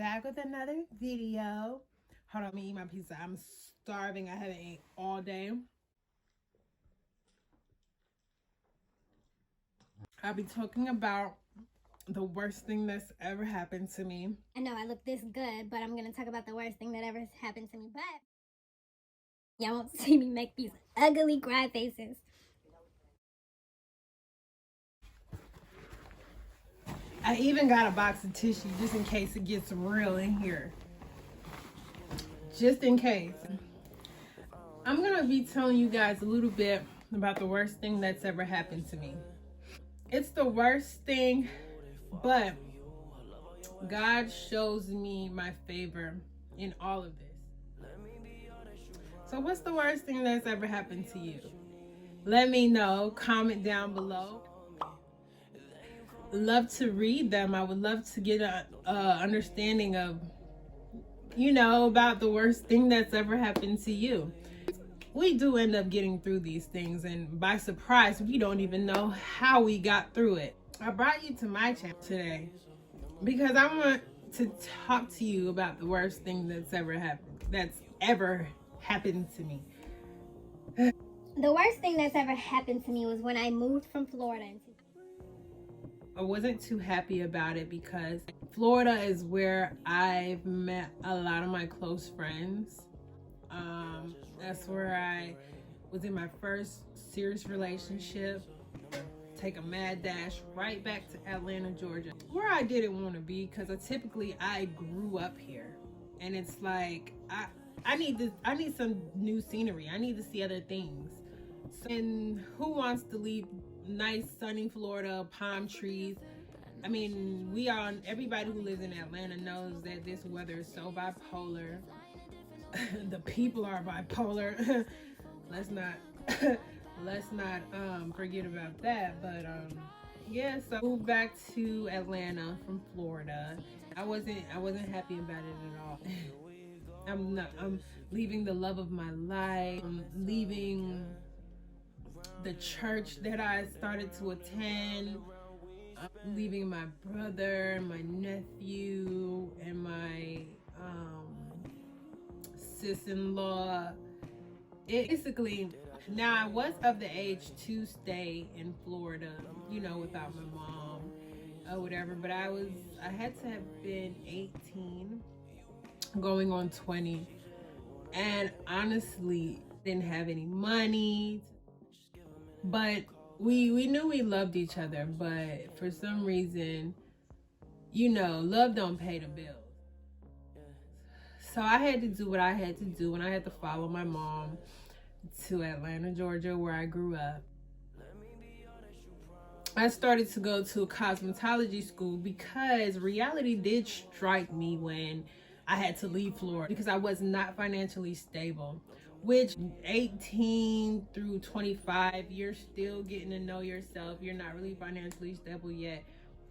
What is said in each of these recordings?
back with another video. Hold on, let me eat my pizza. I'm starving. I haven't ate all day. I'll be talking about the worst thing that's ever happened to me. I know I look this good, but I'm going to talk about the worst thing that ever happened to me. But y'all won't see me make these ugly cry faces. I even got a box of tissue just in case it gets real in here. Just in case. I'm going to be telling you guys a little bit about the worst thing that's ever happened to me. It's the worst thing, but God shows me my favor in all of this. So what's the worst thing that's ever happened to you? Let me know. Comment down below. Love to read them. I would love to get a understanding of, about the worst thing that's ever happened to you. We do end up getting through these things, and by surprise, we don't even know how we got through it. I brought you to my channel today because I want to talk to you about the worst thing that's ever happened to me. The worst thing that's ever happened to me was when I moved from Florida. I wasn't too happy about it because Florida is where I've met a lot of my close friends. That's where I was in my first serious relationship. Take a mad dash right back to Atlanta, Georgia, where I didn't want to be because I grew up here, and it's like I need some new scenery. I need to see other things. And who wants to leave nice sunny Florida, palm trees? I mean, everybody who lives in Atlanta knows that this weather is so bipolar. The people are bipolar. let's not forget about that. But yeah, so I moved back to Atlanta from Florida. I wasn't happy about it at all. I'm leaving the love of my life. I'm leaving the church that I started to attend. I'm leaving my brother, my nephew, and my sis-in-law. Basically, now I was of the age to stay in Florida, without my mom or whatever, but I had to have been 18 going on 20, and honestly didn't have any money, but we knew we loved each other, but for some reason, love don't pay the bills. So I had to do what I had to do, and I had to follow my mom to Atlanta, Georgia, where I grew up. I started to go to a cosmetology school because reality did strike me when I had to leave Florida because I was not financially stable. Which 18 through 25, you're still getting to know yourself. You're not really financially stable yet,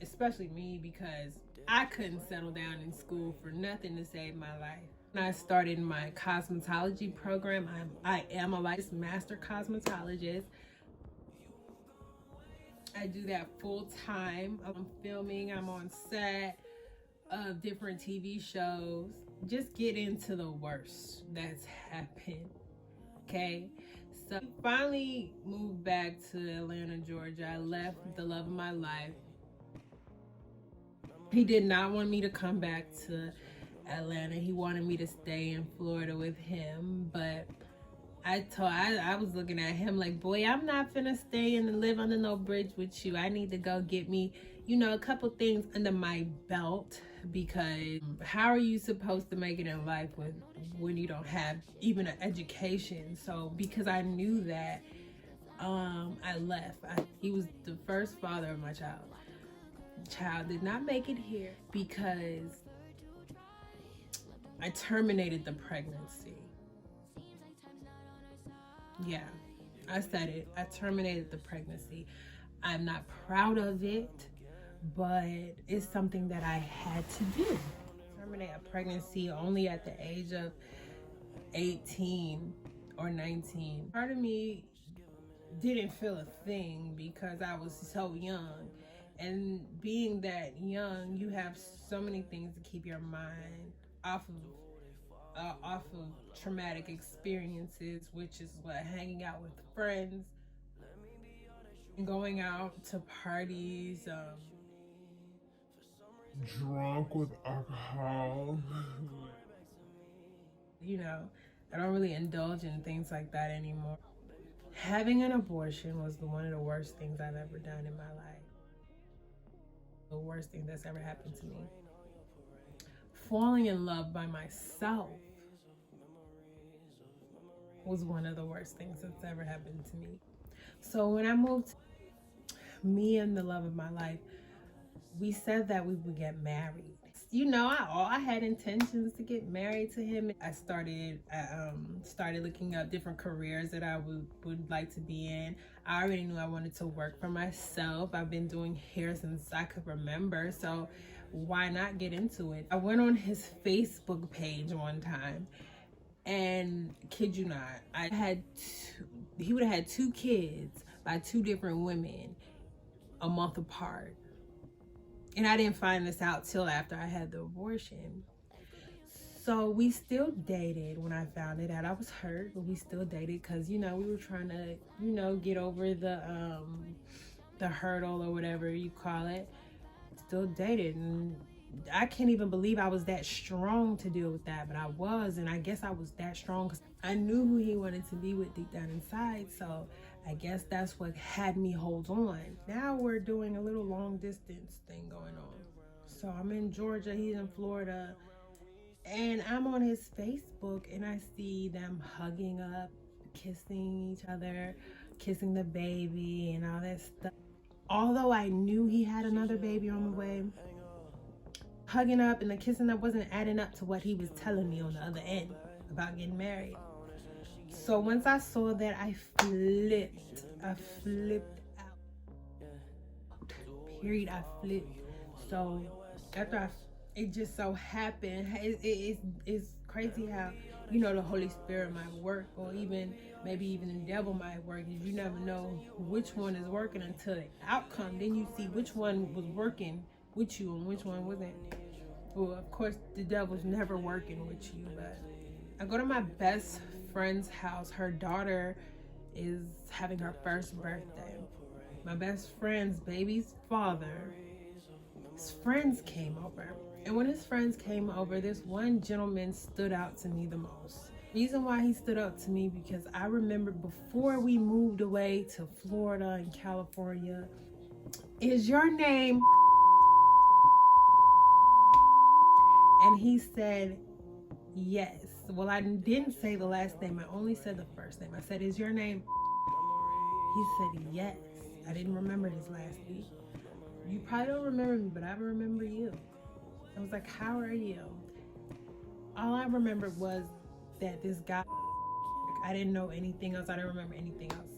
especially me, because I couldn't settle down in school for nothing to save my life. When I started my cosmetology program, I am a licensed master cosmetologist. I do that full time. I'm filming, I'm on set of different TV shows. Just get into the worst that's happened. Okay, so I finally moved back to Atlanta, Georgia. I left the love of my life. He did not want me to come back to Atlanta. He wanted me to stay in Florida with him, but I was looking at him like, boy, I'm not finna stay and live under no bridge with you. I need to go get me, a couple things under my belt, because how are you supposed to make it in life when you don't have even an education? So because I knew that, I left. He was the first father of my child. Child did not make it here because I terminated the pregnancy. Yeah, I said it. I terminated the pregnancy. I'm not proud of it, but it's something that I had to do. Terminate a pregnancy only at the age of 18 or 19. Part of me didn't feel a thing because I was so young. And being that young, you have so many things to keep your mind off of traumatic experiences, which is what hanging out with friends, going out to parties, drunk with alcohol. you know, I don't really indulge in things like that anymore. Having an abortion was one of the worst things I've ever done in my life. The worst thing that's ever happened to me. Falling in love by myself was one of the worst things that's ever happened to me. So when I moved, me and the love of my life, we said that we would get married. You know, I had intentions to get married to him. I started looking up different careers that I would like to be in. I already knew I wanted to work for myself. I've been doing hair since I could remember, so why not get into it? I went on his Facebook page one time, and kid you not, he would have had 2 kids by 2 different women a month apart. And I didn't find this out till after I had the abortion. So we still dated when I found it out. I was hurt, but we still dated because, you know, we were trying to, you know, get over the hurdle or whatever you call it. Still dated, and I can't even believe I was that strong to deal with that, but I was, and I guess I was that strong because I knew who he wanted to be with deep down inside. So I guess that's what had me hold on. Now we're doing a little long distance thing going on. So I'm in Georgia, he's in Florida, and I'm on his Facebook and I see them hugging up, kissing each other, kissing the baby and all that stuff. Although I knew he had another baby on the way, hugging up and the kissing up wasn't adding up to what he was telling me on the other end about getting married. So once I saw that, I flipped out. Period. I flipped. So after it just so happened, it's crazy how, you know, the Holy Spirit might work, or maybe even the devil might work. You never know which one is working until the outcome. Then you see which one was working with you and which one wasn't. Well, of course, the devil's never working with you, but I go to my best friend's house. Her daughter is having her first birthday. My best friend's baby's father, his friends came over. And when his friends came over, this one gentleman stood out to me the most. The reason why he stood out to me, because I remember before we moved away to Florida and California, is your name? And he said, yes. Well, I didn't say the last name. I only said the first name. I said, is your name? He said, yes. I didn't remember his last name. You probably don't remember me, but I remember you. I was like, how are you? All I remembered was that this guy, I didn't know anything else. I didn't remember anything else.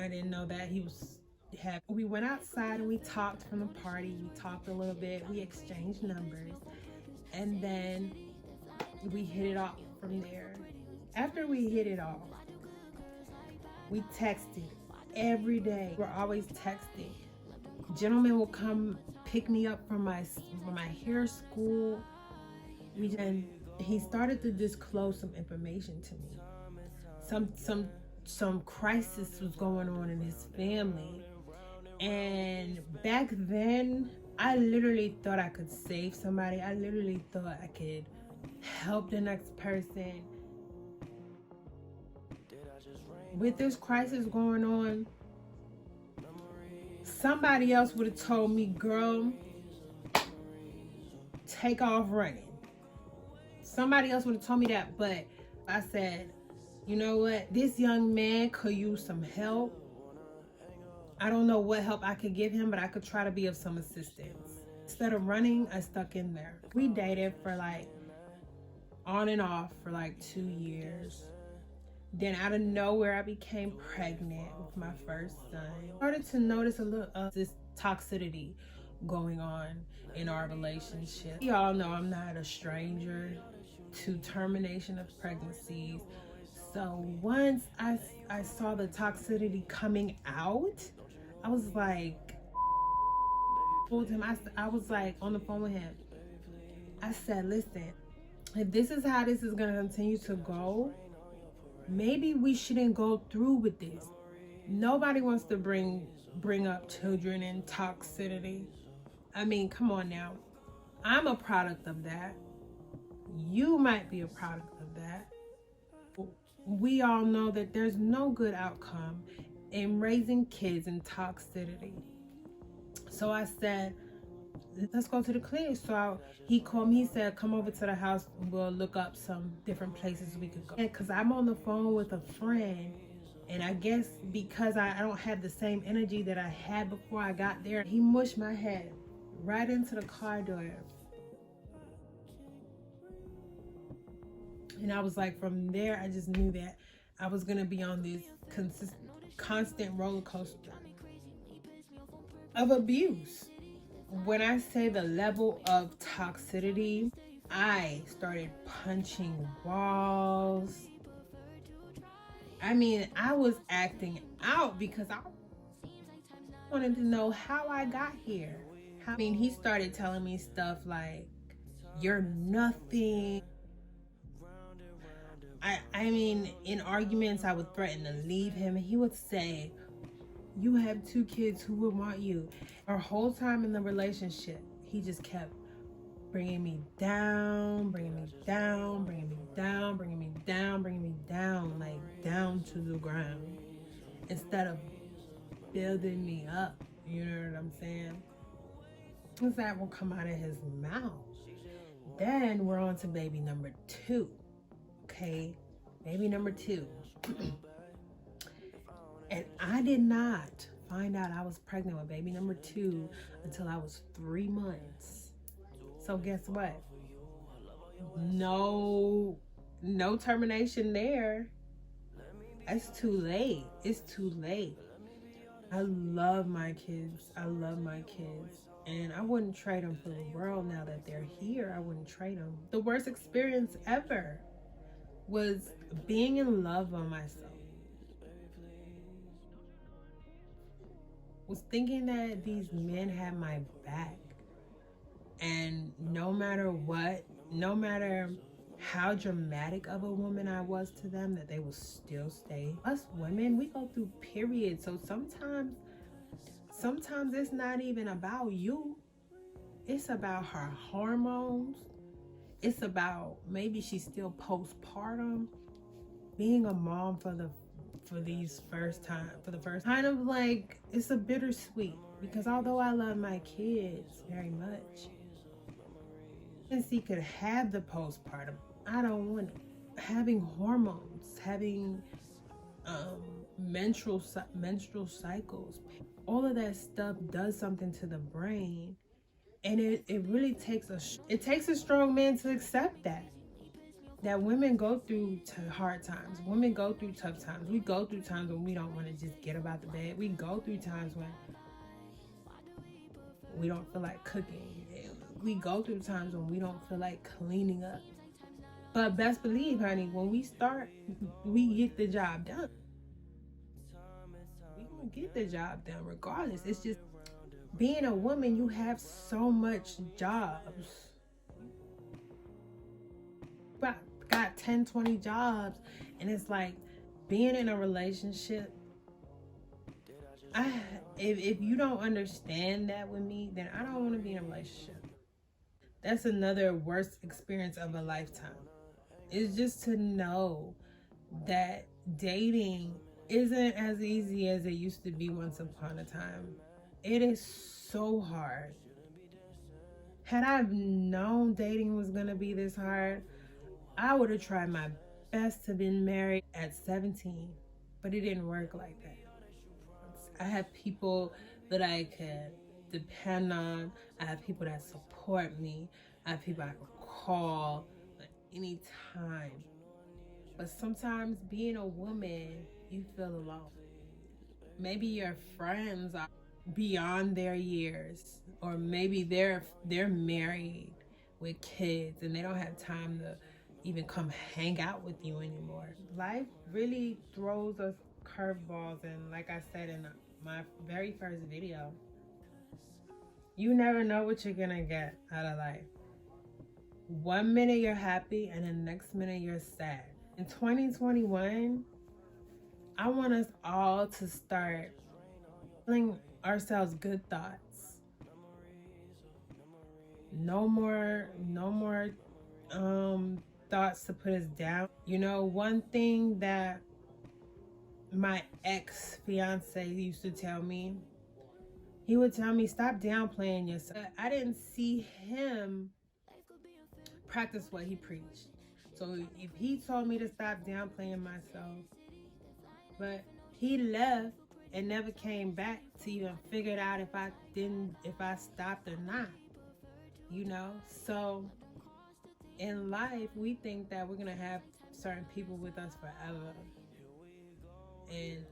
I didn't know that he was happy. We went outside and we talked from the party. We talked a little bit. We exchanged numbers. And then we hit it off from there. After we hit it off, we texted every day. We're always texting. Gentlemen will come pick me up from my hair school. He started to disclose some information to me. Some crisis was going on in his family. And back then, I literally thought I could save somebody. I literally thought I could help the next person. With this crisis going on, somebody else would have told me, girl, take off running. Somebody else would have told me that, but I said, you know what? This young man could use some help. I don't know what help I could give him, but I could try to be of some assistance. Instead of running, I stuck in there. We dated for on and off for 2 years. Then out of nowhere, I became pregnant with my first son. I started to notice a little of this toxicity going on in our relationship. Y'all know I'm not a stranger to termination of pregnancies. So once I saw the toxicity coming out, I was like, told him, I was like on the phone with him. I said, listen, if this is how this is going to continue to go, maybe we shouldn't go through with this. Nobody wants to bring up children in toxicity. I mean, come on now. I'm a product of that. You might be a product of that. We all know that there's no good outcome in raising kids in toxicity. So I said, let's go to the clinic. So he called me, he said, come over to the house, we'll look up some different places we could go. Because I'm on the phone with a friend, and I guess because I don't have the same energy that I had before I got there, he mushed my head right into the car door. And I was like, from there, I just knew that I was going to be on this constant roller coaster of abuse. When I say the level of toxicity, I started punching walls. I mean, I was acting out because I wanted to know how I got here. I mean, he started telling me stuff like, you're nothing. I mean, in arguments, I would threaten to leave him. He would say, you have 2 kids, who would want you? Our whole time in the relationship, he just kept bringing me down, bringing me down, bringing me down, bringing me down, bringing me down, like down to the ground, instead of building me up. You know what I'm saying? Things that will come out of his mouth. Then we're on to baby number 2. Okay, baby number 2. And I did not find out I was pregnant with baby number 2 until I was 3 months. So guess what? No termination there. It's too late. It's too late. I love my kids. I love my kids. And I wouldn't trade them for the world now that they're here. I wouldn't trade them. The worst experience ever was being in love by myself. Was thinking that these men had my back. And no matter what, no matter how dramatic of a woman I was to them, that they will still stay. Us women, we go through periods. So sometimes it's not even about you. It's about her hormones. It's about maybe she's still postpartum. Being a mom for the first kind of like, it's a bittersweet, because although I love my kids very much, since he could have the postpartum, I don't want it. Having hormones, having menstrual cycles, all of that stuff does something to the brain, and it really takes a strong man to accept that women go through hard times. Women go through tough times. We go through times when we don't want to just get up out the bed. We go through times when we don't feel like cooking. We go through times when we don't feel like cleaning up. But best believe, honey, when we start, we get the job done. We gonna get the job done regardless. It's just, being a woman, you have so much jobs. Got 10, 20 jobs, and it's like, being in a relationship, if you don't understand that with me, then I don't want to be in a relationship. That's another worst experience of a lifetime. It's just to know that dating isn't as easy as it used to be once upon a time. It is so hard. Had I known dating was gonna be this hard, I would have tried my best to be married at 17, but it didn't work like that. I have people that I could depend on. I have people that support me. I have people I can call at any time. But sometimes being a woman, you feel alone. Maybe your friends are beyond their years, or maybe they're married with kids and they don't have time to even come hang out with you anymore. Life really throws us curveballs, and like I said in my very first video, You never know what you're gonna get out of life. One minute you're happy and the next minute you're sad. In 2021, I want us all to start telling ourselves good thoughts. No more thoughts to put us down. You know, one thing that my ex-fiance used to tell me, he would tell me, stop downplaying yourself. But I didn't see him practice what he preached. So if he told me to stop downplaying myself, but he left and never came back to even figure it out if I stopped or not, you know? So in life, we think that we're gonna have certain people with us forever,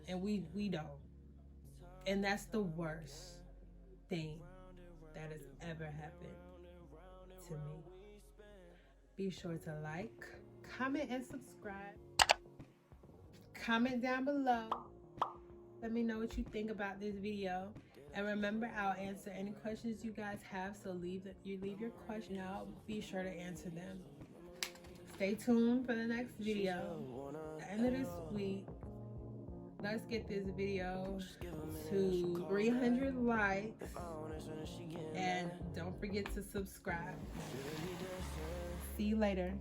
and we don't. And that's the worst thing that has ever happened to me. Be sure to like, comment, and subscribe. Comment down below. Let me know what you think about this video. And remember, I'll answer any questions you guys have. So leave your question. I'll be sure to answer them. Stay tuned for the next video. At the end of this week, let's get this video to 300 likes. And don't forget to subscribe. See you later.